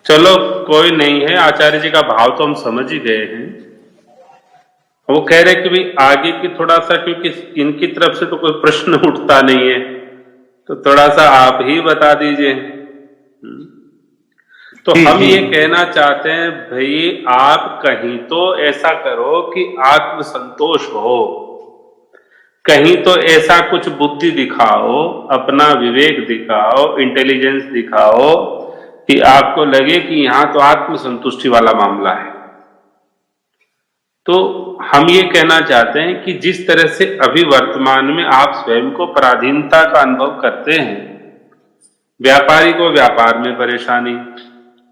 चलो कोई नहीं है, आचार्य जी का भाव तो हम समझ ही गए हैं। वो कह रहे कि भाई आगे की थोड़ा सा, क्योंकि इनकी तरफ से तो कोई प्रश्न उठता नहीं है, तो थोड़ा सा आप ही बता दीजिए। तो जी हम जी। ये कहना चाहते हैं भाई, आप कहीं तो ऐसा करो कि आत्मसंतोष हो, कहीं तो ऐसा कुछ बुद्धि दिखाओ, अपना विवेक दिखाओ, इंटेलिजेंस दिखाओ कि आपको लगे कि यहां तो आत्मसंतुष्टि वाला मामला है। तो हम ये कहना चाहते हैं कि जिस तरह से अभी वर्तमान में आप स्वयं को पराधीनता का अनुभव करते हैं, व्यापारी को व्यापार में परेशानी,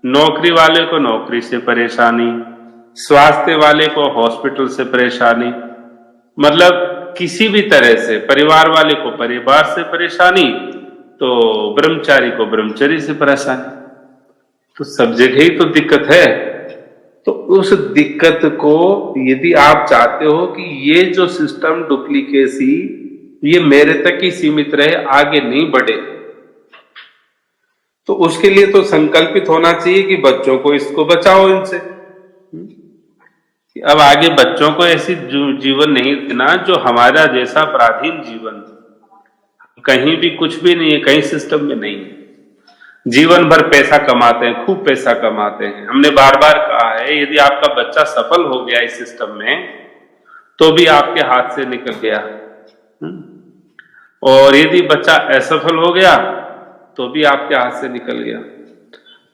नौकरी वाले को नौकरी से परेशानी, स्वास्थ्य वाले को हॉस्पिटल से परेशानी, मतलब किसी भी तरह से, परिवार वाले को परिवार से परेशानी, तो ब्रह्मचारी को ब्रह्मचर्य से परेशानी, तो सब जगह ही तो दिक्कत है। तो उस दिक्कत को यदि आप चाहते हो कि ये जो सिस्टम डुप्लीकेसी ये मेरे तक ही सीमित रहे, आगे नहीं बढ़े, तो उसके लिए तो संकल्पित होना चाहिए कि बच्चों को इसको बचाओ इनसे। अब आगे बच्चों को ऐसी जीवन नहीं देना जो हमारा जैसा पराधीन जीवन, कहीं भी कुछ भी नहीं है, कहीं सिस्टम में नहीं है। जीवन भर पैसा कमाते हैं, खूब पैसा कमाते हैं। हमने बार बार कहा है, यदि आपका बच्चा सफल हो गया इस सिस्टम में, तो भी आपके हाथ से निकल गया। और यदि बच्चा असफल हो गया तो भी आपके हाथ से निकल गया।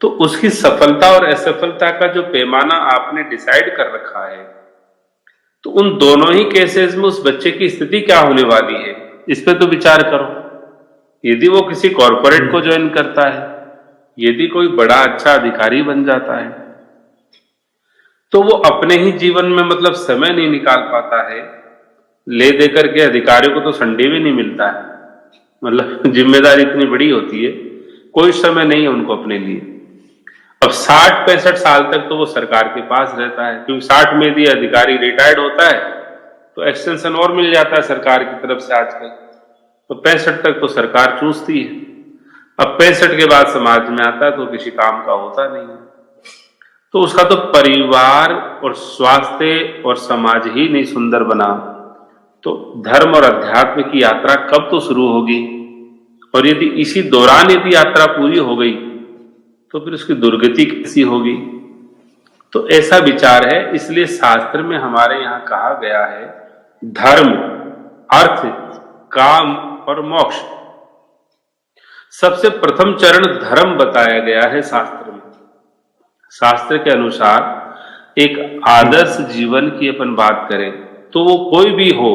तो उसकी सफलता और असफलता का जो पैमाना आपने डिसाइड कर रखा है, तो उन दोनों ही केसेस में उस बच्चे की स्थिति क्या होने वाली है, इस पे तो विचार करो। यदि वो किसी कॉरपोरेट को ज्वाइन करता है, यदि कोई बड़ा अच्छा अधिकारी बन जाता है, तो वो अपने ही जीवन में मतलब समय नहीं निकाल पाता है। ले दे करके अधिकारियों को तो संडे भी नहीं मिलता है, मतलब जिम्मेदारी इतनी बड़ी होती है, कोई समय नहीं है उनको अपने लिए। अब 60-65 साल तक तो वो सरकार के पास रहता है, क्योंकि 60 में यदि अधिकारी रिटायर्ड होता है तो एक्सटेंशन और मिल जाता है सरकार की तरफ से आजकल। तो 65 तक तो सरकार चूसती है। अब 65 के बाद समाज में आता है तो किसी काम का होता नहीं है। तो उसका तो परिवार और स्वास्थ्य और समाज ही नहीं सुंदर बना, तो धर्म और अध्यात्म की यात्रा कब तो शुरू होगी। और यदि इसी दौरान यदि यात्रा पूरी हो गई तो फिर उसकी दुर्गति कैसी होगी। तो ऐसा विचार है, इसलिए शास्त्र में हमारे यहां कहा गया है, धर्म, अर्थ, काम और मोक्ष। सबसे प्रथम चरण धर्म बताया गया है शास्त्र में। शास्त्र के अनुसार एक आदर्श जीवन की अपन बात करें तो वो कोई भी हो,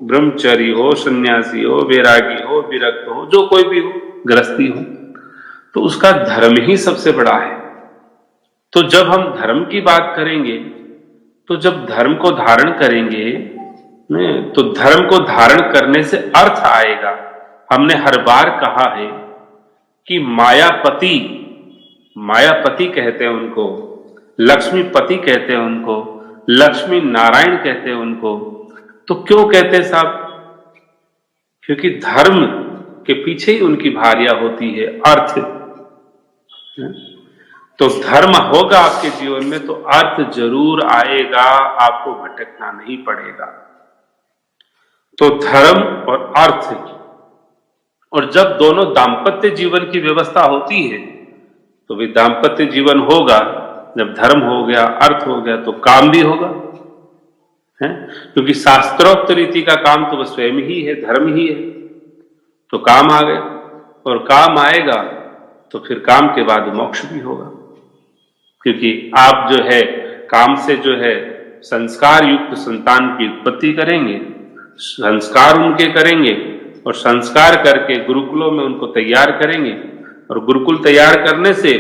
ब्रह्मचारी हो, सन्यासी हो, वैरागी हो, विरक्त हो, जो कोई भी हो, गृहस्थी हो, तो उसका धर्म ही सबसे बड़ा है। तो जब हम धर्म की बात करेंगे, तो जब धर्म को धारण करेंगे तो धर्म को धारण करने से अर्थ आएगा। हमने हर बार कहा है कि मायापति, मायापति कहते हैं उनको, लक्ष्मीपति कहते हैं उनको, लक्ष्मी नारायण कहते हैं उनको। तो क्यों कहते हैं साहब? क्योंकि धर्म के पीछे ही उनकी भार्या होती है अर्थ। तो धर्म होगा आपके जीवन में तो अर्थ जरूर आएगा, आपको भटकना नहीं पड़ेगा। तो धर्म और अर्थ, और जब दोनों दाम्पत्य जीवन की व्यवस्था होती है तो भी दाम्पत्य जीवन होगा। जब धर्म हो गया, अर्थ हो गया, तो काम भी होगा, है? क्योंकि शास्त्रोक्त रीति का काम तो वह स्वयं ही है, धर्म ही है। तो काम आ गए, और काम आएगा तो फिर काम के बाद मोक्ष भी होगा। क्योंकि आप जो है काम से जो है संस्कार युक्त संतान की उत्पत्ति करेंगे, संस्कार उनके करेंगे, और संस्कार करके गुरुकुलों में उनको तैयार करेंगे, और गुरुकुल तैयार करने से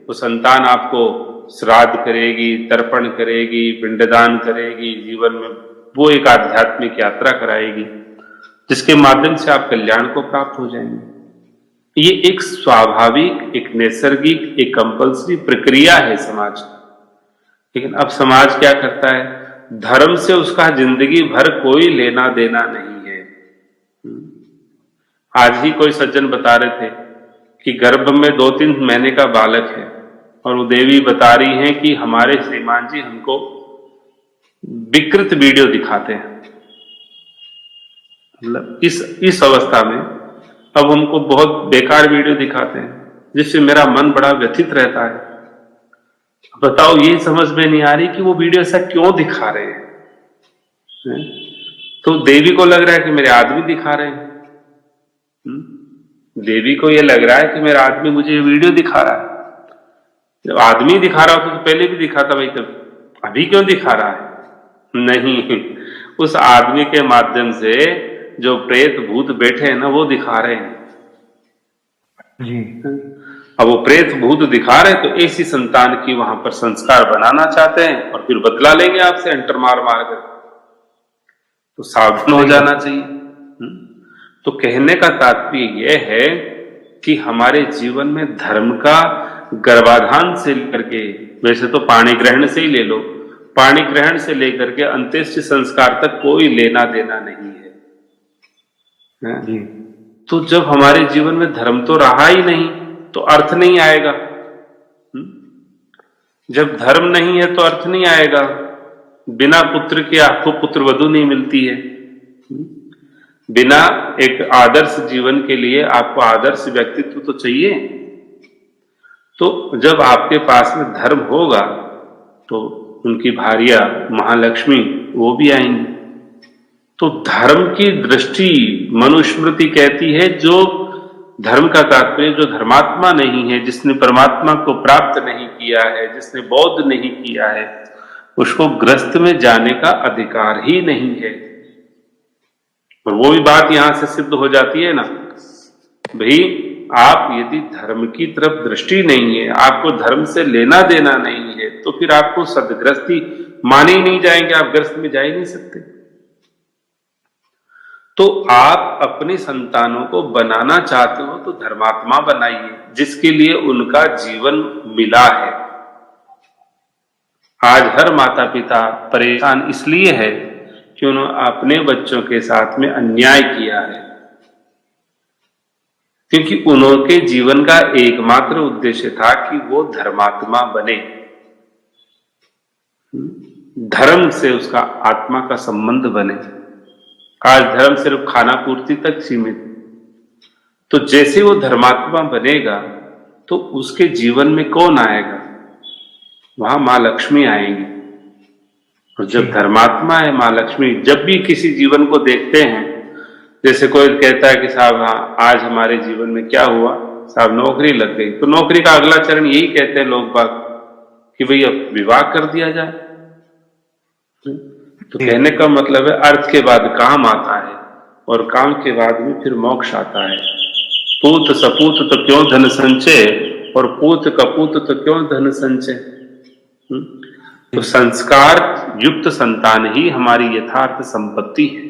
वो संतान आपको श्राद्ध करेगी, तर्पण करेगी, पिंडदान करेगी, जीवन में वो एक आध्यात्मिक यात्रा कराएगी जिसके माध्यम से आप कल्याण को प्राप्त हो जाएंगे। ये एक स्वाभाविक, एक नैसर्गिक, एक कंपल्सरी प्रक्रिया है समाज। लेकिन अब समाज क्या करता है? धर्म से उसका जिंदगी भर कोई लेना देना नहीं है। आज ही कोई सज्जन बता रहे थे कि गर्भ में 2-3 महीने का बालक है, और वो देवी बता रही हैं कि हमारे श्रीमान जी हमको विकृत वीडियो दिखाते हैं। मतलब इस अवस्था में अब हमको बहुत बेकार वीडियो दिखाते हैं, जिससे मेरा मन बड़ा व्यथित रहता है। बताओ, ये समझ में नहीं आ रही कि वो वीडियो ऐसा क्यों दिखा रहे हैं? तो देवी को लग रहा है कि मेरे आदमी दिखा रहे हैं। देवी को ये लग रहा है कि मेरा आदमी मुझे ये वीडियो दिखा रहा है। जब आदमी दिखा रहा हो तो पहले भी दिखाता भाई, कभी अभी क्यों दिखा रहा है? नहीं, उस आदमी के माध्यम से जो प्रेत भूत बैठे हैं ना, वो दिखा रहे हैं जी। अब वो प्रेत भूत दिखा रहे हैं, तो ऐसी संतान की वहां पर संस्कार बनाना चाहते हैं और फिर बदला लेंगे आपसे एंटर मार मार कर। तो सावधान हो जाना चाहिए। तो कहने का तात्पर्य यह है कि हमारे जीवन में धर्म का गर्भाधान से लेकर के, वैसे तो पाणी ग्रहण से ही ले लो, पाणी ग्रहण से लेकर के अंत्येष्टि संस्कार तक कोई लेना देना नहीं है। जी। तो जब हमारे जीवन में धर्म तो रहा ही नहीं, तो अर्थ नहीं आएगा। जब धर्म नहीं है तो अर्थ नहीं आएगा। बिना पुत्र के आपको पुत्र वधू नहीं मिलती है। बिना एक आदर्श जीवन के लिए आपको आदर्श व्यक्तित्व तो चाहिए। तो जब आपके पास में धर्म होगा तो उनकी भार्या महालक्ष्मी वो भी आएंगी। तो धर्म की दृष्टि मनुस्मृति कहती है, जो धर्म का तात्पर्य जो धर्मात्मा नहीं है, जिसने परमात्मा को प्राप्त नहीं किया है, जिसने बौद्ध नहीं किया है, उसको ग्रस्त में जाने का अधिकार ही नहीं है। और वो भी बात यहां से सिद्ध हो जाती है ना भाई, आप यदि धर्म की तरफ दृष्टि नहीं है, आपको धर्म से लेना देना नहीं है, तो फिर आपको सदग्रस्ती माने ही नहीं जाएंगे, आप ग्रस्त में जा ही नहीं सकते। तो आप अपनी संतानों को बनाना चाहते हो तो धर्मात्मा बनाइए, जिसके लिए उनका जीवन मिला है। आज हर माता पिता परेशान इसलिए है कि उन्होंने अपने बच्चों के साथ में अन्याय किया है, क्योंकि उनके जीवन का एकमात्र उद्देश्य था कि वो धर्मात्मा बने, धर्म से उसका आत्मा का संबंध बने। आज धर्म सिर्फ खाना पूर्ति तक सीमित। तो जैसे वो धर्मात्मा बनेगा तो उसके जीवन में कौन आएगा? वहां मां लक्ष्मी आएंगी। और जब धर्मात्मा है मां लक्ष्मी, जब भी किसी जीवन को देखते हैं, जैसे कोई कहता है कि साहब हाँ आज हमारे जीवन में क्या हुआ, साहब नौकरी लग गई, तो नौकरी का अगला चरण यही कहते हैं लोग बाग कि भैया विवाह कर दिया जाए। तो कहने का मतलब है अर्थ के बाद काम आता है और काम के बाद में फिर मोक्ष आता है। पूत सपूत तो क्यों धन संचय, और पूत कपूत तो क्यों धन संचय। तो संस्कार युक्त संतान ही हमारी यथार्थ संपत्ति है,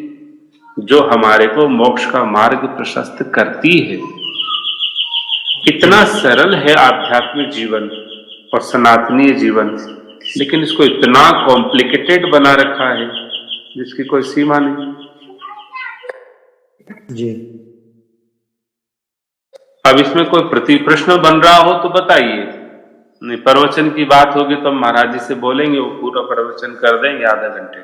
जो हमारे को मोक्ष का मार्ग प्रशस्त करती है। इतना सरल है आध्यात्मिक जीवन और सनातनीय जीवन, लेकिन इसको इतना कॉम्प्लिकेटेड बना रखा है जिसकी कोई सीमा नहीं। जी। अब इसमें कोई प्रति प्रश्न बन रहा हो तो बताइए, नहीं प्रवचन की बात होगी तो हम महाराज जी से बोलेंगे, वो पूरा प्रवचन कर देंगे आधा घंटे।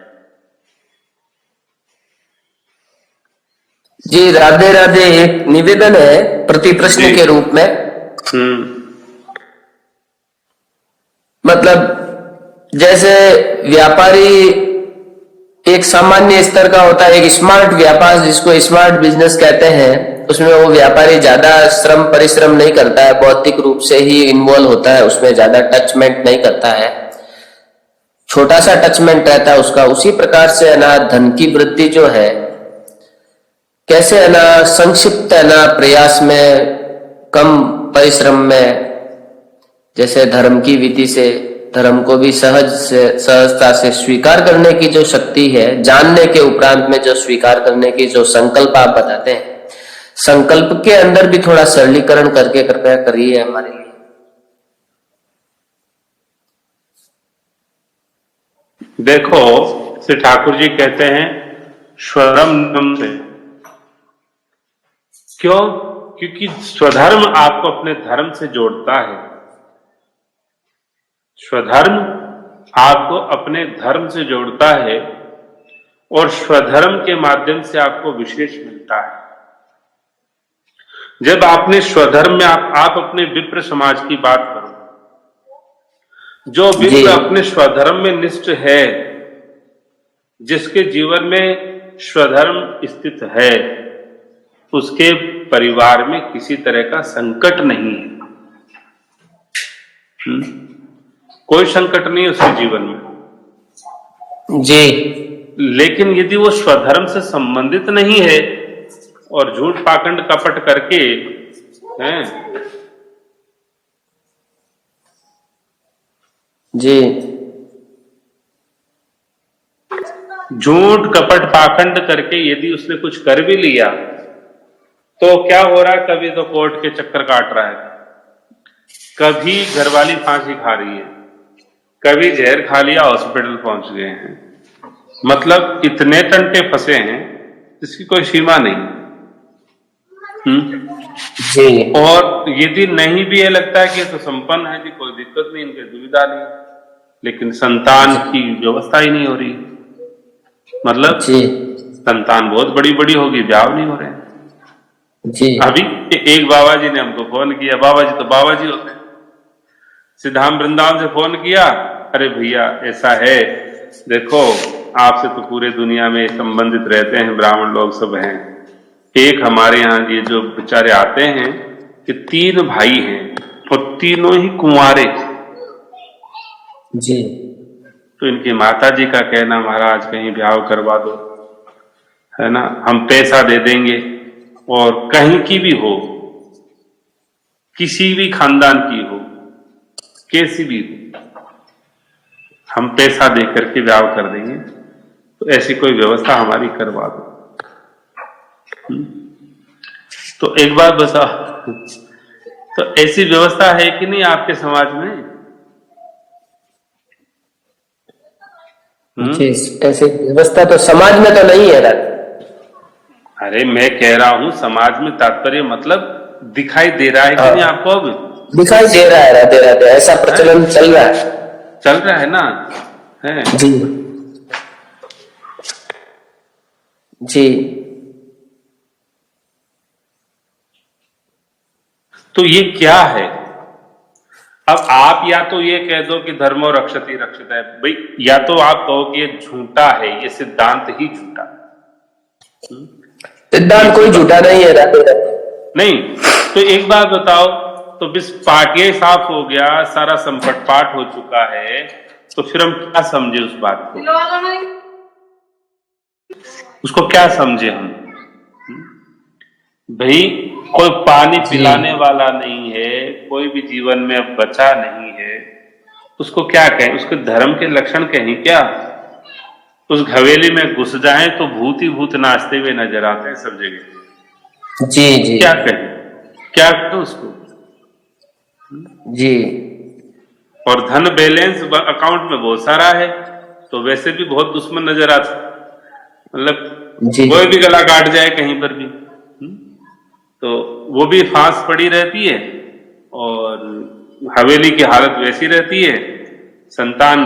जी राधे राधे। एक निवेदन है प्रति प्रश्न के रूप में। मतलब जैसे व्यापारी एक सामान्य स्तर का होता है, एक स्मार्ट व्यापार जिसको स्मार्ट बिजनेस कहते हैं, उसमें वो व्यापारी ज्यादा श्रम परिश्रम नहीं करता है, भौतिक रूप से ही इन्वॉल्व होता है, उसमें ज्यादा टचमेंट नहीं करता है, छोटा सा टचमेंट रहता है उसका। उसी प्रकार से है ना धन की वृद्धि जो है, कैसे है ना संक्षिप्त है ना प्रयास में, कम परिश्रम में, जैसे धर्म की विधि से धर्म को भी सहजता से स्वीकार करने की जो शक्ति है, जानने के उपरांत में जो स्वीकार करने की जो संकल्प आप बताते हैं, संकल्प के अंदर भी थोड़ा सरलीकरण करके कृपया करिए हमारे लिए। देखो श्री ठाकुर जी कहते हैं स्वधर्म से, क्यों? क्योंकि स्वधर्म आपको अपने धर्म से जोड़ता है। स्वधर्म आपको अपने धर्म से जोड़ता है और स्वधर्म के माध्यम से आपको विशेष मिलता है। जब आपने स्वधर्म में आप अपने विप्र समाज की बात करो, जो जी विप्र अपने स्वधर्म में निष्ठ है, जिसके जीवन में स्वधर्म स्थित है, उसके परिवार में किसी तरह का संकट नहीं है। कोई संकट नहीं है उसके जीवन में। जी लेकिन यदि वो स्वधर्म से संबंधित नहीं है और झूठ पाखंड कपट करके हैं, जी झूठ कपट पाखंड करके यदि उसने कुछ कर भी लिया तो क्या हो रहा है, कभी तो कोर्ट के चक्कर काट रहा है, कभी घरवाली फांसी खा रही है, कभी जहर खा लिया हॉस्पिटल पहुंच गए हैं। मतलब इतने टंटे फंसे हैं जिसकी कोई सीमा नहीं। जी और यदि नहीं भी ये लगता है कि ये तो संपन्न है जी, कोई दिक्कत नहीं, इनके दुविधा नहीं, लेकिन संतान की व्यवस्था ही नहीं हो रही। मतलब जी संतान बहुत बड़ी बड़ी होगी, ब्याह नहीं हो रहे हैं। जी अभी एक बाबा जी ने हमको फोन किया, बाबा जी तो बाबा जी होते हैं, सिद्धाम वृंदावन से फोन किया, अरे भैया ऐसा है, देखो आपसे तो पूरे दुनिया में संबंधित रहते हैं, ब्राह्मण लोग सब हैं, एक हमारे यहाँ ये जो बेचारे आते हैं कि 3 भाई हैं और तीनों ही कुंवारे, जी तो इनकी माता जी का कहना, महाराज कहीं ब्याह करवा दो, है ना, हम पैसा दे देंगे, और कहीं की भी हो, किसी भी खानदान की हो, कैसी भी हो, हम पैसा दे करके ब्याह कर देंगे, तो ऐसी कोई व्यवस्था हमारी करवा दो। तो एक बात बताओ, तो ऐसी व्यवस्था है कि नहीं आपके समाज में? जी ऐसी व्यवस्था तो समाज में तो नहीं है रात। अरे मैं कह रहा हूं समाज में, तात्पर्य मतलब दिखाई दे रहा है कि नहीं आपको? अब दिखाई दे रहा है, राधे राधे, ऐसा प्रचलन चल रहा है, चल रहा है ना, है जी जी। तो ये क्या है? अब आप या तो ये कह दो कि धर्मो रक्षति रक्षित है भाई, या तो आप कहो कि ये झूठा है, ये सिद्धांत ही झूठा। सिद्धांत कोई झूठा नहीं है राधे राधे। नहीं तो एक बात बताओ, तो बिस पाटिया साफ हो गया, सारा संपट पाठ हो चुका है, तो फिर हम क्या समझे उस बात को? उसको क्या समझे हम? भाई कोई पानी पिलाने वाला नहीं है, कोई भी जीवन में अब बचा नहीं है, उसको क्या कहें? उसके धर्म के लक्षण कहें क्या? उस हवेली में घुस जाएं तो भूत ही भूत नाचते हुए नजर आते हैं सब जगह। जी जी क्या कहें, क्या कहें उसको? जी। और धन बैलेंस अकाउंट में बहुत सारा है, तो वैसे भी बहुत दुश्मन नजर आते, मतलब कोई भी गला काट जाए कहीं पर भी, तो वो भी फांस पड़ी रहती है, और हवेली की हालत वैसी रहती है, संतान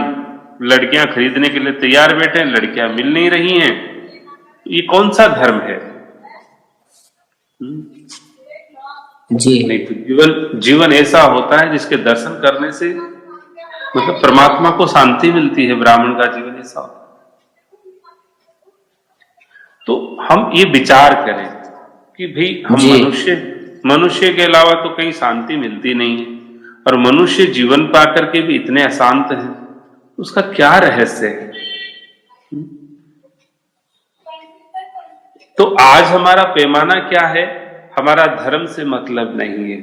लड़कियां खरीदने के लिए तैयार बैठे हैं, लड़कियां मिल नहीं रही हैं। ये कौन सा धर्म है? जी नहीं तो जीवन ऐसा होता है जिसके दर्शन करने से मतलब परमात्मा को शांति मिलती है। ब्राह्मण का जीवन ऐसा होता है। तो हम ये विचार करें कि भाई हम मनुष्य के अलावा तो कहीं शांति मिलती नहीं है, और मनुष्य जीवन पाकर के भी इतने अशांत हैं, उसका क्या रहस्य है? तो आज हमारा पैमाना क्या है? हमारा धर्म से मतलब नहीं है,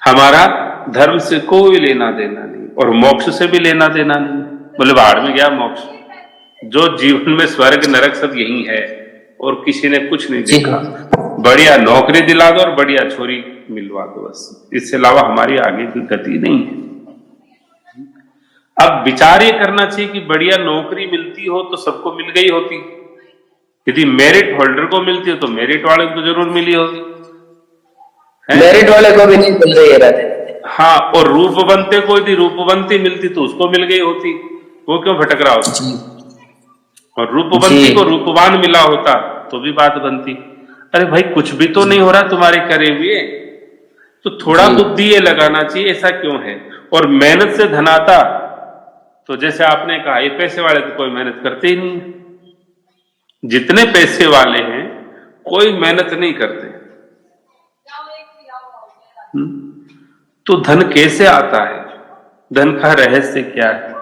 हमारा धर्म से कोई लेना देना नहीं, और मोक्ष से भी लेना देना नहीं। बोले बाहर में गया मोक्ष, जो जीवन में स्वर्ग नरक सब यही है, और किसी ने कुछ नहीं देखा। बढ़िया नौकरी दिला दो और बढ़िया छोरी मिलवा दो, बस इससे अलावा हमारी आगे की गति नहीं है। अब विचार ये करना चाहिए कि बढ़िया नौकरी मिलती हो तो सबको मिल गई होती, यदि मेरिट होल्डर को मिलती हो तो मेरिट वाले को तो जरूर मिली होगी, मेरिट वाले को भी नहीं मिल रही है राधे। हाँ, और रूपवंते को यदि रूपवंती मिलती तो उसको मिल गई होती, वो क्यों भटक रहा होता? जी और जी रूपवंती को रूपवान मिला होता तो भी बात बनती। अरे भाई, कुछ भी तो जी नहीं हो रहा तुम्हारे करे हुए, तो थोड़ा जी बुद्धि ये लगाना चाहिए, ऐसा क्यों है? और मेहनत से धन आता, तो जैसे आपने कहा ये पैसे वाले तो कोई मेहनत करते ही नहीं है। जितने पैसे वाले हैं कोई मेहनत नहीं करते। तो धन कैसे आता है? धन का रहस्य क्या है?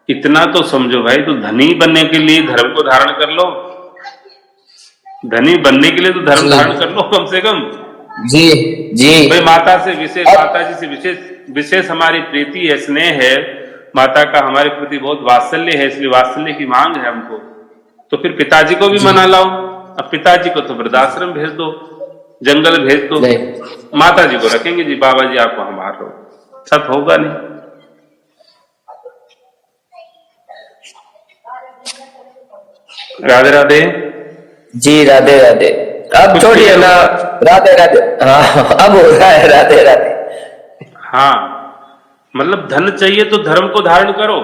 इतना तो समझो भाई, तो धनी बनने के लिए धर्म को धारण कर लो। धनी बनने के लिए तो धर्म जी धारण कर लो कम से कम। जी जी। भाई, माता से विशेष, अब माता जी से विशेष विशेष हमारी प्रीति है, स्नेह है, माता का हमारे प्रति बहुत वात्सल्य है, इसलिए वात्सल्य की मांग है हमको। तो फिर पिताजी को भी जी मना लाओ। अब पिताजी को तो वृद्धाश्रम भेज दो, जंगल भेज दो। नहीं माता जी को रखेंगे, जी बाबा जी आपको हमार लो, सब होगा नहीं। राधे राधे। जी, राधे राधे। अब कुछ छोड़िए क्लियर ना। हुआ? राधे राधे। हाँ, अब हो रहा है। राधे राधे। हाँ, मतलब धन चाहिए तो धर्म को धारण करो,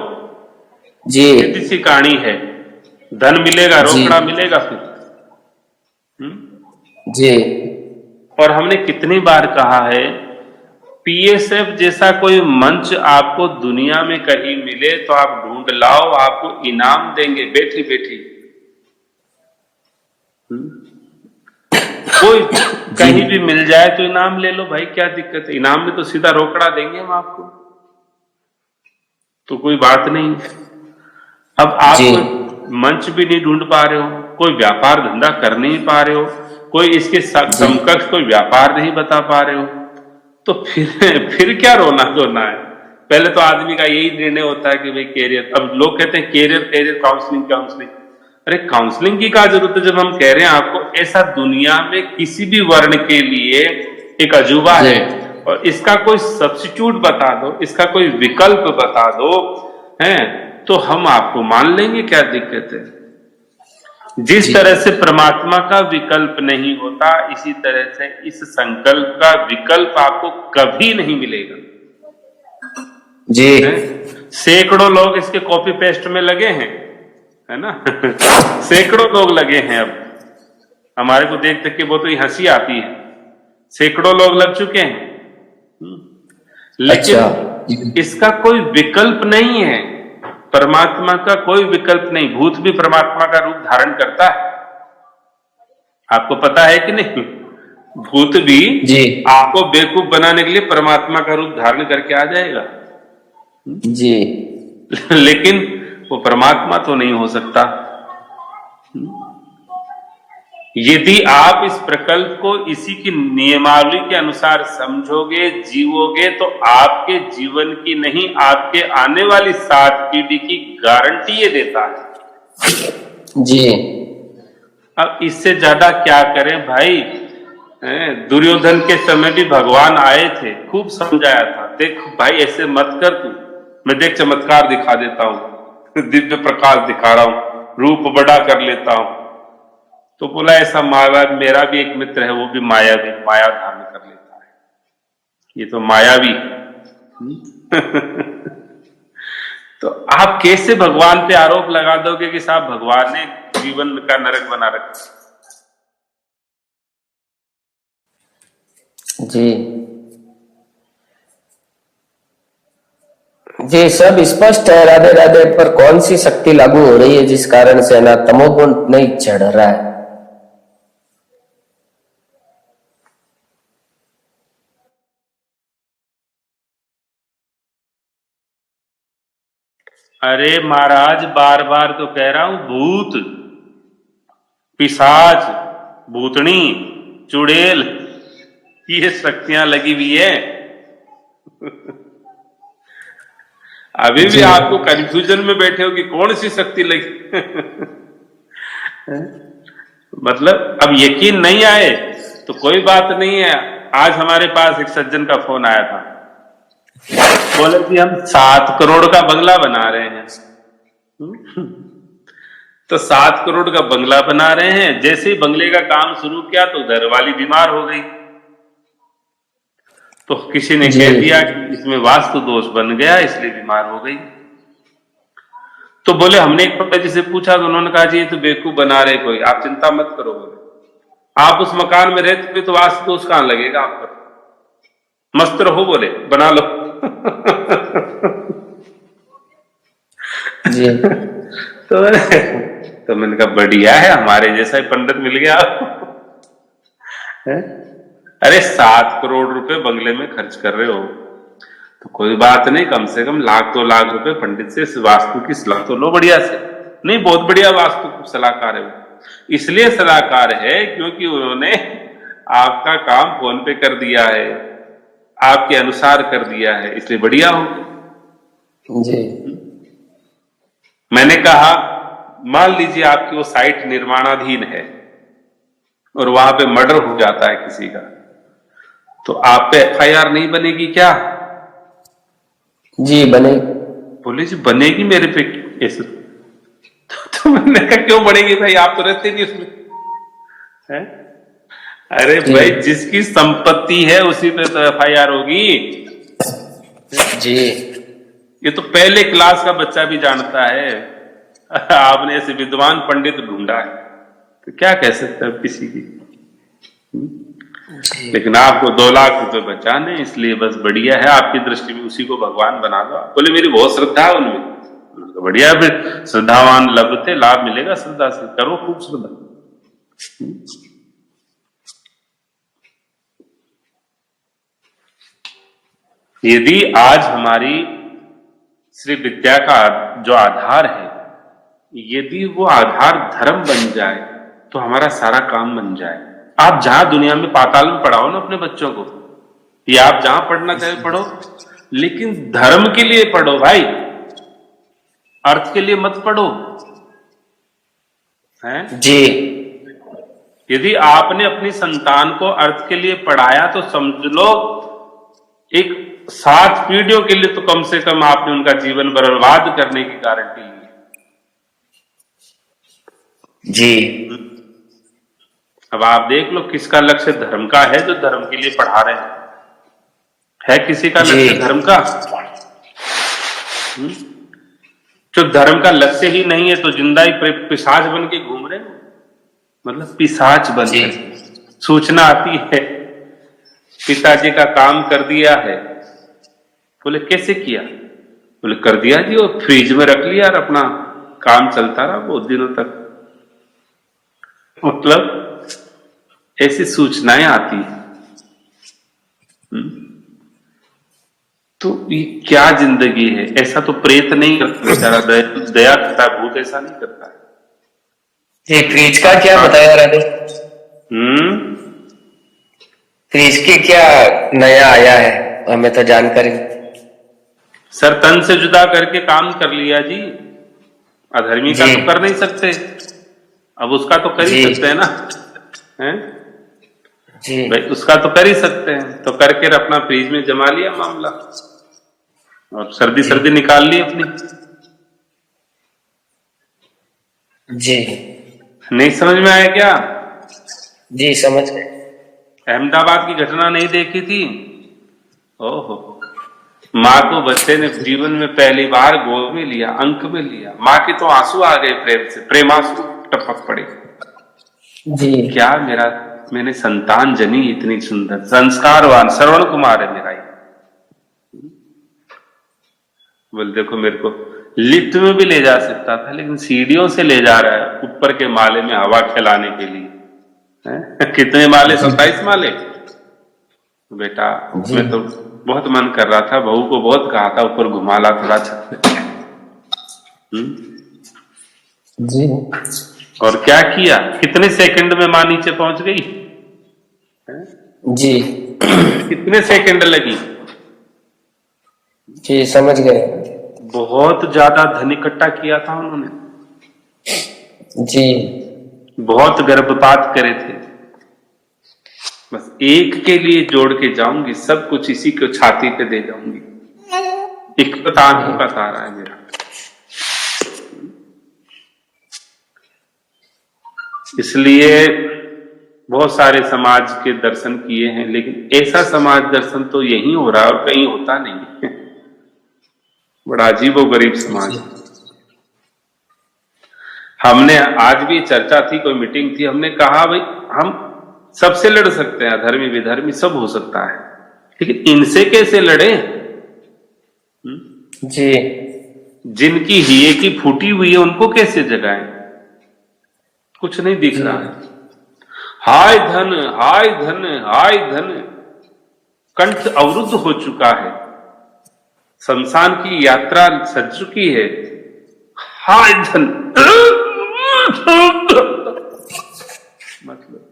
जी सीधी सी कहानी है। धन मिलेगा, जी रोकड़ा मिलेगा फिर। जी और हमने कितनी बार कहा है, पीएसएफ जैसा कोई मंच आपको दुनिया में कहीं मिले तो आप ढूंढ लाओ, आपको इनाम देंगे बैठी बैठी। कोई भी जी कहीं भी मिल जाए तो इनाम ले लो भाई, क्या दिक्कत है? इनाम में तो सीधा रोकड़ा देंगे हम आपको, तो कोई बात नहीं। अब आप जी कोई मंच भी नहीं ढूंढ पा रहे हो, कोई व्यापार धंधा कर नहीं पा रहे हो, कोई इसके जी समकक्ष कोई व्यापार नहीं बता पा रहे हो, तो फिर क्या रोना धोना है? पहले तो आदमी का यही निर्णय होता है कि भाई कैरियर। अब लोग कहते हैं कैरियर कैरियर काउंसलिंग काउंसलिंग। अरे काउंसलिंग की क्या जरूरत है जब हम कह रहे हैं आपको ऐसा दुनिया में किसी भी वर्ण के लिए एक अजूबा जी है, और इसका कोई सब्स्टिट्यूट बता दो, इसका कोई विकल्प बता दो, है, तो हम आपको मान लेंगे, क्या दिक्कत है? जिस जी तरह से परमात्मा का विकल्प नहीं होता, इसी तरह से इस संकल्प का विकल्प आपको कभी नहीं मिलेगा। जी है? सैकड़ों लोग इसके कॉपी पेस्ट में लगे हैं, है ना? सैकड़ों लोग लगे हैं। अब हमारे को देख देख के बहुत ही हंसी आती है, सैकड़ों लोग लग चुके हैं। अच्छा लेकिन इसका कोई विकल्प नहीं है, परमात्मा का कोई विकल्प नहीं। भूत भी परमात्मा का रूप धारण करता है, आपको पता है कि नहीं? भूत भी जी आपको बेवकूफ बनाने के लिए परमात्मा का रूप धारण करके आ जाएगा। जी लेकिन वो परमात्मा तो नहीं हो सकता। यदि आप इस प्रकल्प को इसी की नियमावली के अनुसार समझोगे, जीवोगे, तो आपके जीवन की नहीं, आपके आने वाली 7 पीढ़ी की गारंटी ये देता है। जी अब इससे ज्यादा क्या करें भाई? दुर्योधन के समय भी भगवान आए थे, खूब समझाया था, देख भाई ऐसे मत कर तू, मैं देख चमत्कार दिखा देता हूं, दिव्य प्रकाश दिखा रहा हूं, रूप बड़ा कर लेता हूं। तो बोला ऐसा माया, मेरा भी एक मित्र है, वो भी माया धारण कर लेता है, ये तो मायावी तो आप कैसे भगवान पे आरोप लगा दोगे कि साहब भगवान ने जीवन का नरक बना रखा? जी जी, सब स्पष्ट है। राधे राधे। पर कौन सी शक्ति लागू हो रही है जिस कारण से ना तमोगुण नहीं चढ़ रहा है? अरे महाराज, बार बार तो कह रहा हूं, भूत पिशाच भूतनी चुड़ैल, ये शक्तियां लगी हुई है। अभी भी जी आपको कंफ्यूजन में बैठे हो कि कौन सी शक्ति लगी। मतलब अब यकीन नहीं आए तो कोई बात नहीं है। आज हमारे पास एक सज्जन का फोन आया था, बोले कि हम 7 करोड़ का बंगला बना रहे हैं। तो 7 करोड़ का बंगला बना रहे हैं, जैसे ही बंगले का काम शुरू किया तो घर वाली बीमार हो गई। तो किसी ने जी। कह दिया कि इसमें वास्तु दोष बन गया इसलिए बीमार हो गई। तो बोले हमने एक पंडित जी से पूछा तो उन्होंने कहा जी ये तो बेवकूफ बना रहे कोई, आप चिंता मत करो। बोले आप उस मकान में रहते हुए तो वास्तु दोष कहां लगेगा आप पर, मस्त रहो, बोले बना लो। जी। तो मैंने कहा बढ़िया है, हमारे जैसा ही पंडित मिल गया आपको। हैं? अरे 7 करोड़ रुपए बंगले में खर्च कर रहे हो तो कोई बात नहीं, कम से कम लाख 2 लाख रुपए पंडित से वास्तु की सलाह तो लो बढ़िया से। नहीं, बहुत बढ़िया वास्तु सलाहकार है वो। इसलिए सलाहकार है क्योंकि उन्होंने आपका काम फोन पे कर दिया है, आपके अनुसार कर दिया है, इसलिए बढ़िया हो। जी। मैंने कहा मान लीजिए आपकी वो साइट निर्माणाधीन है और वहां पे मर्डर हो जाता है किसी का, तो आप पे एफआईआर नहीं बनेगी क्या? जी बने। बोले जी बनेगी मेरे पे केस। तो मैंने कहा क्यों बनेगी भाई, आप तो रहते नहीं उसमें। है? अरे जी। भाई जिसकी संपत्ति है उसी पे तो एफआईआर होगी। जी। ये तो पहले क्लास का बच्चा भी जानता है। आपने ऐसे विद्वान पंडित ढूंढा है तो क्या कह सकते हैं किसी की। जी। लेकिन आपको 2 लाख रुपए बचाने, इसलिए बस बढ़िया है, आपकी दृष्टि में उसी को भगवान बना दो। बोले मेरी बहुत श्रद्धा है उनमें। बढ़िया, फिर श्रद्धावान लभते, लाभ मिलेगा श्रद्धा से, करो खूब श्रद्धा। यदि आज हमारी श्री विद्या का जो आधार है, यदि वो आधार धर्म बन जाए तो हमारा सारा काम बन जाए। आप जहां दुनिया में पाताल में पढ़ाओ ना अपने बच्चों को, या आप जहां पढ़ना चाहे पढ़ो, लेकिन धर्म के लिए पढ़ो भाई, अर्थ के लिए मत पढ़ो। हैं? जी। यदि आपने अपनी संतान को अर्थ के लिए पढ़ाया तो समझ लो एक 7 पीढ़ियों के लिए तो कम से कम आपने उनका जीवन बर्बाद करने की गारंटी ली। जी। अब आप देख लो किसका लक्ष्य धर्म का है जो धर्म के लिए पढ़ा रहे हैं। है किसी का लक्ष्य धर्म का? जो धर्म का लक्ष्य ही नहीं है तो जिंदा ही पिशाच बन के घूम रहे हैं, मतलब पिशाच बन के। सूचना आती है पिताजी का काम कर दिया है। बोले कैसे किया? बोले कर दिया जी, वो फ्रिज में रख लिया और अपना काम चलता रहा बहुत दिनों तक। मतलब ऐसी सूचनाएं आती है। तो ये क्या जिंदगी है? ऐसा तो प्रेत नहीं करता बेचारा, दया करता है, भूत ऐसा नहीं करता है। ये फ्रिज का क्या बताया राधे? फ्रिज की क्या नया आया है, हमें तो जानकारी। सर तन से जुदा करके काम कर लिया जी, अधर्मी का तो कर नहीं सकते, अब उसका तो कर ही सकते हैं ना। हैं? जी। भाई उसका तो कर ही सकते हैं, तो करके अपना फ्रिज में जमा लिया मामला और सर्दी सर्दी निकाल ली अपनी। जी। नहीं समझ में आया क्या? जी समझ गए। अहमदाबाद की घटना नहीं देखी थी? ओहो, माँ को बच्चे ने जीवन में पहली बार गोद में लिया, अंक में लिया, माँ के तो आंसू आ गए, प्रेम से प्रेमांसू टपक पड़े। जी। क्या मैंने संतान जनी इतनी सुंदर, संस्कारवान, श्रवण कुमार है मेरा। बोल देखो मेरे को लिफ्ट में भी ले जा सकता था, लेकिन सीढ़ियों से ले जा रहा है ऊपर के माले में हवा खिलाने के लिए। कितने माले? 27 माले। बेटा मैं तो बहुत मन कर रहा था, बहू को बहुत कहा था ऊपर घुमा ला थोड़ा छत पे। जी। और क्या किया? कितने सेकंड में माँ नीचे पहुंच गई? जी। कितने सेकंड लगी? जी समझ गए। बहुत ज्यादा धन इकट्ठा किया था उन्होंने। जी। बहुत गर्भपात करे थे। बस एक के लिए जोड़ के जाऊंगी, सब कुछ इसी को छाती पे दे जाऊंगी। इकतान का तारा है मेरा। इसलिए बहुत सारे समाज के दर्शन किए हैं, लेकिन ऐसा समाज दर्शन तो यही हो रहा है और कहीं होता नहीं। बड़ा अजीबो गरीब समाज है। हमने आज भी चर्चा थी, कोई मीटिंग थी, हमने कहा भाई हम सबसे लड़ सकते हैं, अधर्मी विधर्मी सब हो सकता है, लेकिन इनसे कैसे लड़े? जी जिनकी हिये की फूटी हुई है उनको कैसे जगाएं? कुछ नहीं दिख जी रहा है। हाय धन, हाय धन, हाय धन, कंठ अवरुद्ध हो चुका है, शमशान की यात्रा सज चुकी है। हाय धन, मतलब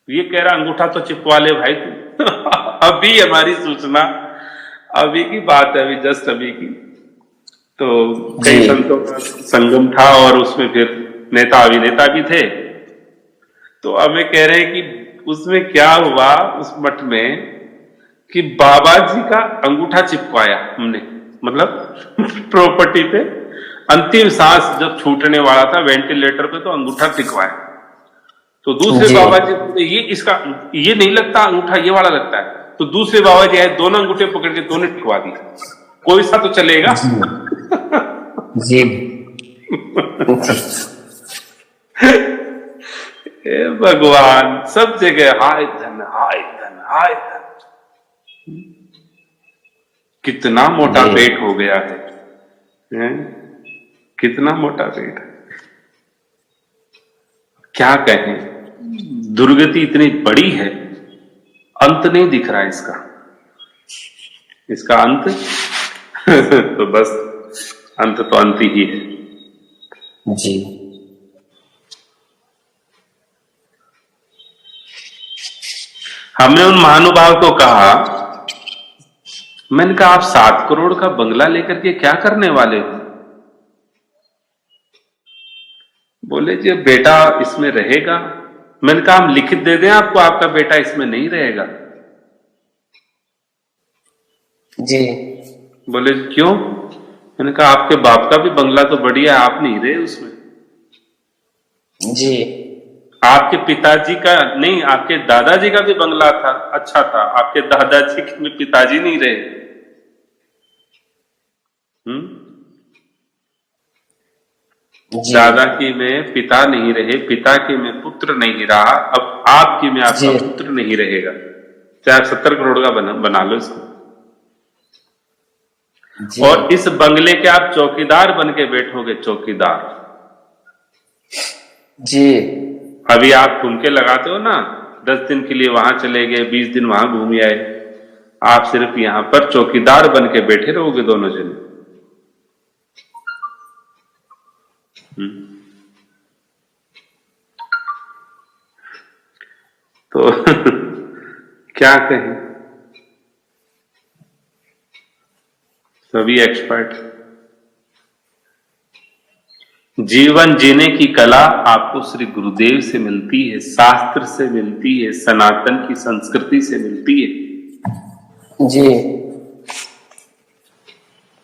ये कह रहा अंगूठा तो चिपवा ले भाई तू। अभी हमारी सूचना, अभी की बात है, अभी जस्ट अभी की। तो कई जी संतों का संगम था और उसमें फिर नेता अभिनेता भी थे। तो हमें कह रहे हैं कि उसमें क्या हुआ उस मठ में कि बाबा जी का अंगूठा चिपकाया हमने, मतलब प्रॉपर्टी पे अंतिम सांस जब छूटने वाला था वेंटिलेटर पे, तो अंगूठा टिकवाया। तो दूसरे जी बाबा जी बोले, ये इसका ये नहीं लगता अंगूठा, ये वाला लगता है। तो दूसरे बाबा जी आए, दोनों अंगूठे पकड़ के दोनों टिकवा दिए, कोई सा तो चलेगा। जी हे भगवान, सब जगह हाय धन, हाय धन, हाय धन। कितना मोटा जी पेट हो गया है, हैं? कितना मोटा पेट है, क्या कहें। दुर्गति इतनी बड़ी है, अंत नहीं दिख रहा है इसका, इसका अंत तो बस अंत तो अंत ही है। जी हमने उन महानुभाव को कहा, मैंने कहा आप 7 करोड़ का बंगला लेकर के क्या करने वाले हो? बोले जी बेटा इसमें रहेगा। मैंने कहा हम लिखित दे दें आपको, आपका बेटा इसमें नहीं रहेगा? जी बोले क्यों? मैंने कहा आपके बाप का भी बंगला तो बढ़िया है, आप नहीं रहे उसमें। जी आपके पिताजी का नहीं, आपके दादाजी का भी बंगला था, अच्छा था, आपके दादाजी के भी पिताजी नहीं रहे। जी दादा की में पिता नहीं रहे, पिता की में पुत्र नहीं रहा, अब आपकी में आपका जी पुत्र नहीं रहेगा, चाहे आप 70 करोड़ का बना लो इसको। जी और इस बंगले के आप चौकीदार बन के बैठोगे, चौकीदार। जी अभी आप ठुमके लगाते हो ना, 10 दिन के लिए वहां चले गए, 20 दिन वहां घूम आए, आप सिर्फ यहां पर चौकीदार बन के बैठे रहोगे दोनों जन। तो क्या कहें, सभी एक्सपर्ट। जीवन जीने की कला आपको श्री गुरुदेव से मिलती है, शास्त्र से मिलती है, सनातन की संस्कृति से मिलती है। जी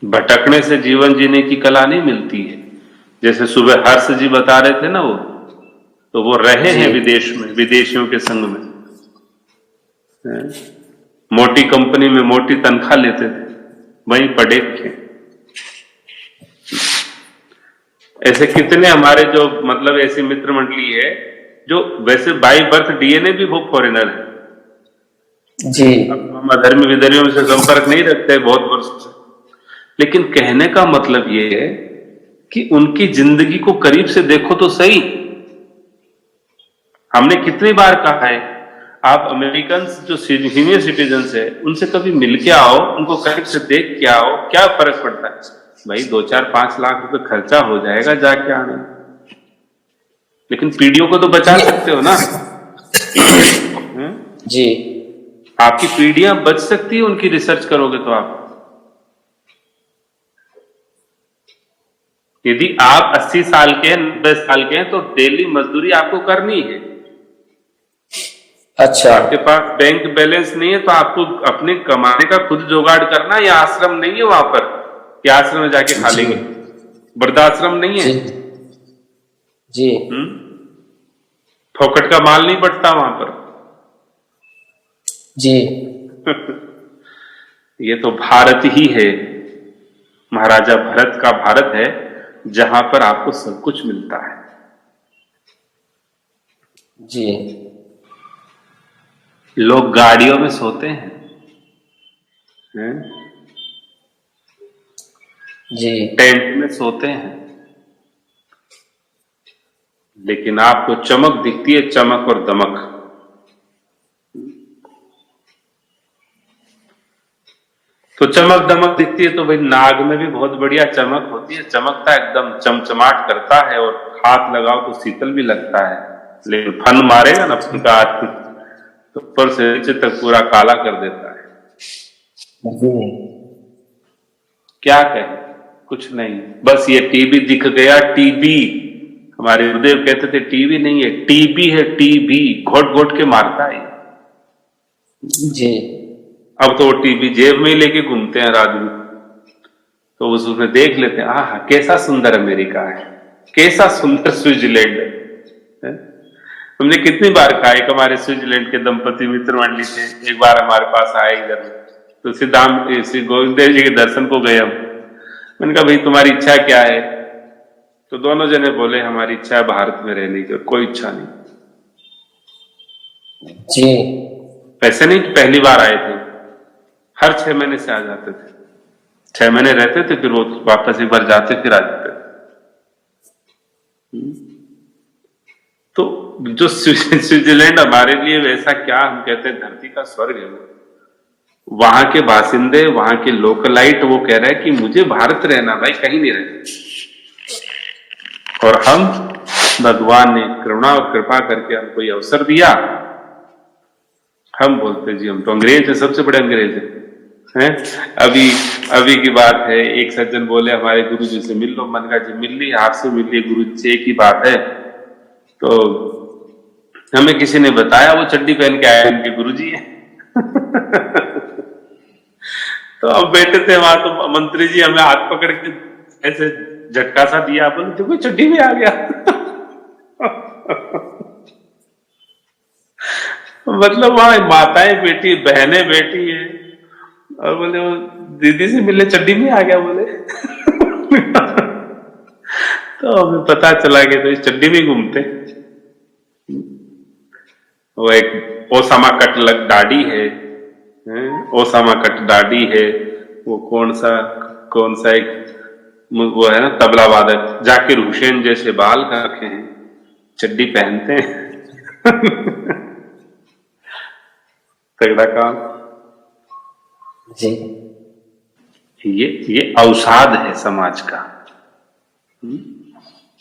भटकने से जीवन जीने की कला नहीं मिलती है। जैसे सुबह हर्ष जी बता रहे थे ना, वो तो वो रहे हैं विदेश में, विदेशियों के संग में, मोटी कंपनी में मोटी तनख्वाह लेते थे, वहीं पढ़े थे। ऐसे कितने हमारे जो मतलब ऐसी मित्र मंडली है जो वैसे बाई बर्थ डीएनए भी वो फॉरेनर है। जी हम अधर्मी विधर्मियों से संपर्क नहीं रखते बहुत वर्षों से, लेकिन कहने का मतलब ये है कि उनकी जिंदगी को करीब से देखो तो सही। हमने कितनी बार कहा है, आप अमेरिकन जो सीनियर सिटीजन है उनसे कभी मिल के आओ, उनको करीब से देख के आओ, क्या फर्क पड़ता है भाई। 2-4-5 लाख रुपए खर्चा हो जाएगा जाके आने, लेकिन पीढ़ियों को तो बचा सकते हो ना। जी आपकी पीढ़ियां बच सकती है उनकी रिसर्च करोगे तो। आप यदि आप 80 साल के हैं, 90 साल के हैं, तो डेली मजदूरी आपको करनी है। अच्छा आपके पास बैंक बैलेंस नहीं है तो आपको अपने कमाने का खुद जुगाड़ करना। या आश्रम नहीं है वहां पर कि आश्रम में जाके खा लेंगे, वृद्धाश्रम नहीं है। जी जी फोकट का माल नहीं बटता वहां पर। जी ये तो भारत ही है, महाराजा भरत का भारत है, जहां पर आपको सब कुछ मिलता है। जी लोग गाड़ियों में सोते हैं? जी टेंट में सोते हैं, लेकिन आपको चमक दिखती है, चमक और दमक। तो चमक दमक दिखती है तो भाई नाग में भी बहुत बढ़िया चमक होती है, चमकता है, एकदम चमचमाट करता है, और हाथ लगाओ तो शीतल भी लगता है। लेकिन फन मारेगा ना फन का हाथ, तो ऊपर से नीचे तक पूरा काला कर देता है। जी क्या कहें, कुछ नहीं, बस ये टीबी दिख गया, टीबी। हमारे गुरुदेव कहते थे टीबी नहीं है, टीबी है, टीबी, घोट घोट के मारता है। जी अब तो वो टीबी जेब में ही लेके घूमते हैं राजदूत, तो उसमें देख लेते हैं, आह कैसा सुंदर अमेरिका है, कैसा सुंदर स्विट्जरलैंड है। हमने कितनी बार कहा, एक हमारे स्विट्जरलैंड के दंपति मित्र मंडली थे, एक बार हमारे पास आए इधर, तो श्री गोविंद देव जी के दर्शन को गए हम। मैंने कहा भाई तुम्हारी इच्छा क्या है? तो दोनों जने बोले हमारी इच्छा है भारत में रहने की, कोई इच्छा नहीं। जी ऐसे नहीं कि पहली बार आए थे, हर 6 महीने से आ जाते थे, 6 महीने रहते थे, फिर वो वापस एक बार जाते फिर आ जाते थे। तो जो स्विट्जरलैंड हमारे लिए वैसा क्या, हम कहते हैं धरती का स्वर्ग है। वहां के बासिंदे, वहां के लोकलाइट, वो कह रहे हैं कि मुझे भारत रहना, भाई कहीं नहीं रहना। और हम, भगवान ने करुणा और कृपा करके हमको ये अवसर दिया, हम बोलते जी हम तो अंग्रेज हैं, सबसे बड़े अंग्रेज हैं। अभी की बात है, एक सज्जन बोले हमारे गुरु जी से मिल लो। मन का जी मिल ली, आपसे मिल ली, गुरु जी से एक ही बात है। तो हमें किसी ने बताया वो चड्डी पहन के आए उनके गुरु जी है। तो अब बैठे थे वहां, तो मंत्री जी हमें हाथ पकड़ के ऐसे झटका सा दिया, बोले देखो चड्डी में आ गया। मतलब वहां माताएं बेटी, बहनें बेटी है, और बोले वो दीदी से मिलने चड्डी में आ गया बोले। तो हमें पता चला कि तो इस चड्डी में घूमते। वो एक ओसामा कट लग दाढ़ी है, ओसामा कट दाढ़ी है। वो कौन सा एक वो है ना तबला वादक, जाकिर हुसैन जैसे बाल कर रखे हैं, चड्डी पहनते हैं। तगड़ा काम। जी ये अवसाद है समाज का,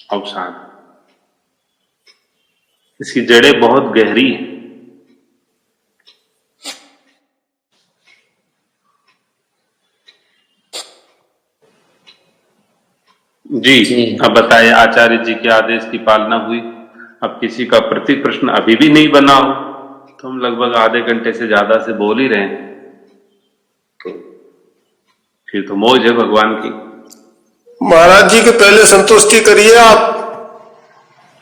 अवसाद। इसकी जड़ें बहुत गहरी हैं। जी, अब बताएं, आचार्य जी के आदेश की पालना हुई? अब किसी का प्रति प्रश्न अभी भी नहीं बना हो, तो हम लगभग आधे घंटे से ज्यादा से बोल ही रहे हैं, तो फिर तो मौज है भगवान की। महाराज जी के पहले संतुष्टि करिए आप।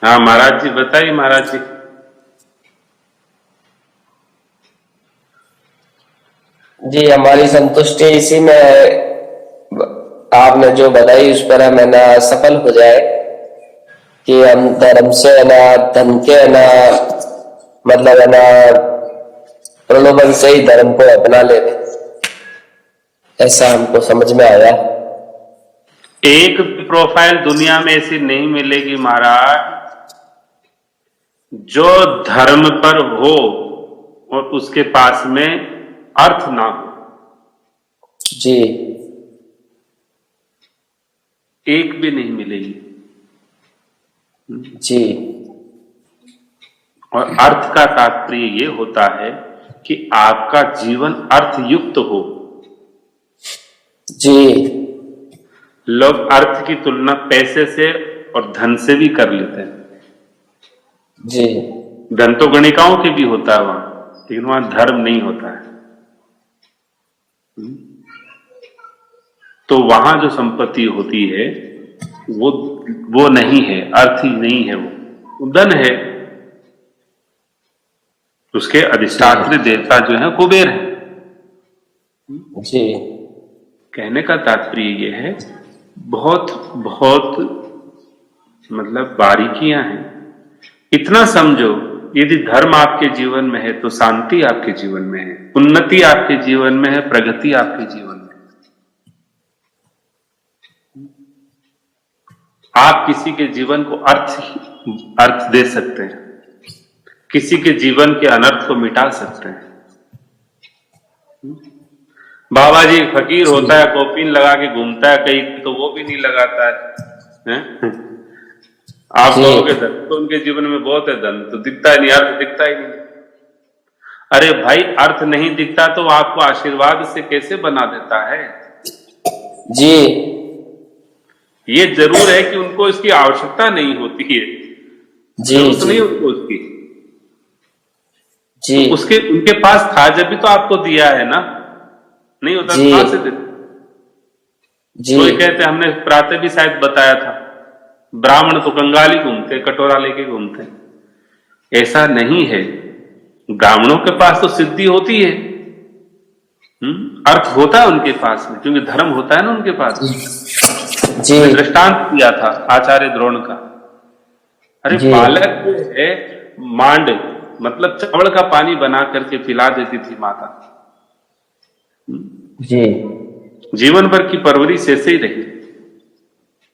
हाँ महाराज जी, बताइए महाराज जी। जी हमारी संतुष्टि इसी में है, आपने जो बताई उस पर हम है ना सफल हो जाए, कि हम धर्म से है ना, धन के है ना, मतलब है ना प्रलोभन से ही धर्म को अपना ले, ऐसा हमको समझ में आया। एक प्रोफाइल दुनिया में ऐसी नहीं मिलेगी महाराज जो धर्म पर हो और उसके पास में अर्थ ना हो। जी एक भी नहीं मिलेगी। जी और अर्थ का तात्पर्य ये होता है कि आपका जीवन अर्थयुक्त हो। जी लोग अर्थ की तुलना पैसे से और धन से भी कर लेते हैं। जी धन तो गणिकाओं के भी होता है वहां, लेकिन वहां धर्म नहीं होता है। तो वहां जो संपत्ति होती है वो नहीं है, अर्थ ही नहीं है, वो धन है। उसके अधिष्ठात्री देवता जो है कुबेर है। जी कहने का तात्पर्य ये है, बहुत बहुत मतलब बारीकियां हैं। इतना समझो, यदि धर्म आपके जीवन में है तो शांति आपके जीवन में है, उन्नति आपके जीवन में है, प्रगति आपके जीवन में है। आप किसी के जीवन को अर्थ दे सकते हैं, किसी के जीवन के अनर्थ को मिटा सकते हैं। बाबा जी फकीर होता है, कॉपिन लगा के घूमता है, कहीं तो वो भी नहीं लगाता है, हैं? आप कहोगे धन तो उनके जीवन में बहुत है, धन तो दिखता ही नहीं, अर्थ दिखता ही नहीं। अरे भाई, अर्थ नहीं दिखता तो आपको आशीर्वाद से कैसे बना देता है? जी ये जरूर है कि उनको इसकी आवश्यकता नहीं होती है, जी जरूरत नहीं उनको उसकी। जी तो उसके उनके पास था जब भी तो आपको दिया है ना, नहीं होता तो कहां से देते? जी कोई कहते, हमने प्रातः भी शायद बताया था, ब्राह्मण तो कंगाली घूमते, कटोरा लेके घूमते। ऐसा नहीं है, ब्राह्मणों के पास तो सिद्धि होती है, अर्थ होता है उनके पास में, क्योंकि धर्म होता है ना उनके पास। जी दृष्टांत दिया था आचार्य द्रोण का। अरे बालक जो है, मांड मतलब चावल का पानी बना करके पिला देती थी माता। जी जीवन भर की परवरिश ऐसे ही रही।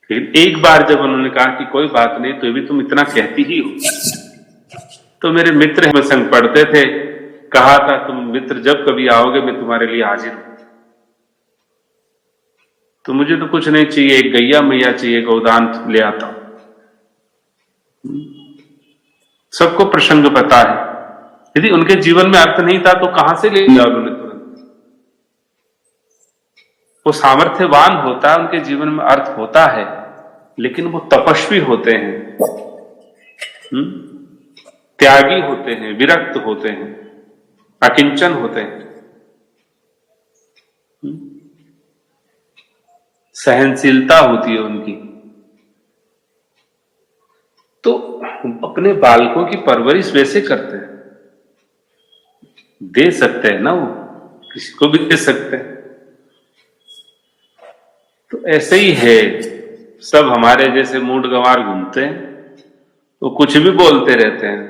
लेकिन एक बार जब उन्होंने कहा कि कोई बात नहीं, तो भी तुम इतना कहती ही हो, तो मेरे मित्र हमें संग पढ़ते थे, कहा था तुम मित्र जब कभी आओगे मैं तुम्हारे लिए हाजिर हूं। तो मुझे तो कुछ नहीं चाहिए, एक गैया मैया चाहिए, गोदान ले आता हूं। सबको प्रसंग पता है। यदि उनके जीवन में अर्थ नहीं था तो कहां से ले लिया उन्होंने तुरंत? वो सामर्थ्यवान होता है, उनके जीवन में अर्थ होता है, लेकिन वो तपस्वी होते हैं, त्यागी होते हैं, विरक्त होते हैं, अकिंचन होते हैं, सहनशीलता होती है उनकी। तो अपने बालकों की परवरिश वैसे करते हैं, दे सकते हैं ना, वो किसी को भी दे सकते हैं। तो ऐसे ही है, सब हमारे जैसे मूड गंवार घूमते हैं, वो कुछ भी बोलते रहते हैं।